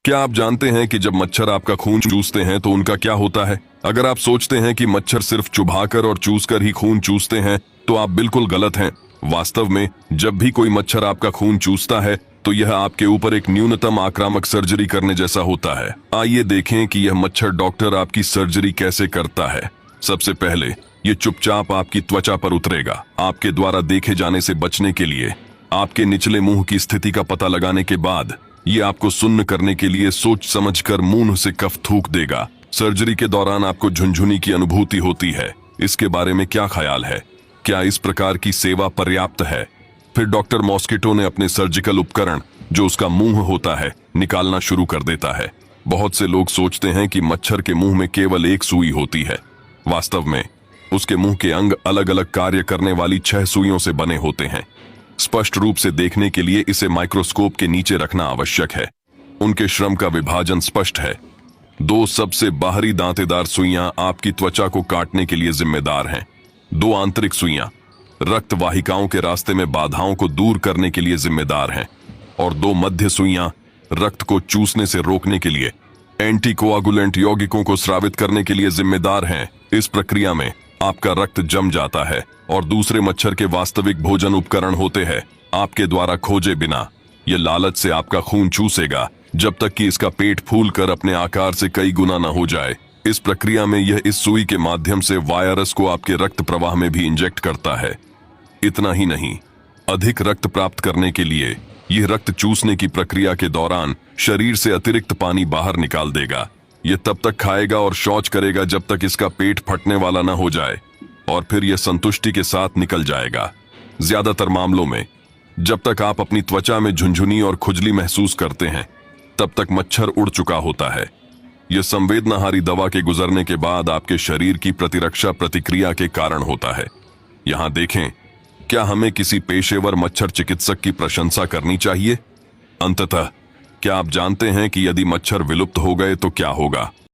क्या आप जानते हैं कि जब मच्छर आपका खून चूसते हैं तो उनका क्या होता है? अगर आप सोचते हैं कि मच्छर सिर्फ चुभाकर और चूसकर ही खून चूसते हैं तो आप बिल्कुल गलत हैं। वास्तव में जब भी कोई मच्छर आपका खून चूसता है तो यह आपके ऊपर एक न्यूनतम आक्रामक सर्जरी करने जैसा होता है। आइए देखें कि यह मच्छर डॉक्टर आपकी सर्जरी कैसे करता है। सबसे पहले ये चुपचाप आपकी त्वचा पर उतरेगा। आपके द्वारा देखे जाने से बचने के लिए आपके निचले मुंह की स्थिति का पता लगाने के बाद ये आपको सुन्न करने के लिए सोच समझकर मुंह से कफ थूक देगा। सर्जरी के दौरान आपको झुनझुनी की अनुभूति होती है। इसके बारे में क्या ख्याल है? क्या इस प्रकार की सेवा पर्याप्त है? फिर डॉक्टर मॉस्किटो ने अपने सर्जिकल उपकरण, जो उसका मुंह होता है, निकालना शुरू कर देता है। बहुत से लोग सोचते हैं कि मच्छर के मुंह में केवल एक सुई होती है। वास्तव में उसके मुंह के अंग अलग अलग कार्य करने वाली 6 सुइयों से बने होते हैं। स्पष्ट रूप से देखने के लिए इसे माइक्रोस्कोप के नीचे रखना आवश्यक है। उनके श्रम का विभाजन स्पष्ट है। 2 सबसे बाहरी दांतेदार सुइयां आपकी त्वचा को काटने के लिए जिम्मेदार हैं। 2 आंतरिक सुइयां रक्त वाहिकाओं के रास्ते में बाधाओं को दूर करने के लिए जिम्मेदार हैं और 2 मध्य सुइयां रक्त को चूसने से रोकने के लिए एंटीकोआगुलेंट यौगिकों को स्रावित करने के लिए जिम्मेदार हैं। इस प्रक्रिया में आपका रक्त जम जाता है और दूसरे मच्छर के वास्तविक भोजन उपकरण होते हैं आपके द्वारा खोजे बिना। यह लालच से आपका खून चूसेगा जब तक कि इसका पेट फूलकर अपने आकार से कई गुना न हो जाए। इस प्रक्रिया में यह इस सुई के माध्यम से वायरस को आपके रक्त प्रवाह में भी इंजेक्ट करता है। इतना ही नहीं, अधिक रक्त प्राप्त करने के लिए यह रक्त चूसने की प्रक्रिया के दौरान शरीर से अतिरिक्त पानी बाहर निकाल देगा। यह तब तक खाएगा और शौच करेगा जब तक इसका पेट फटने वाला न हो जाए और फिर यह संतुष्टि के साथ निकल जाएगा। ज्यादातर मामलों में जब तक आप अपनी त्वचा में झुनझुनी और खुजली महसूस करते हैं तब तक मच्छर उड़ चुका होता है। यह संवेदनाहारी दवा के गुजरने के बाद आपके शरीर की प्रतिरक्षा प्रतिक्रिया के कारण होता है। यहां देखें, क्या हमें किसी पेशेवर मच्छर चिकित्सक की प्रशंसा करनी चाहिए? अंततः क्या आप जानते हैं कि यदि मच्छर विलुप्त हो गए तो क्या होगा?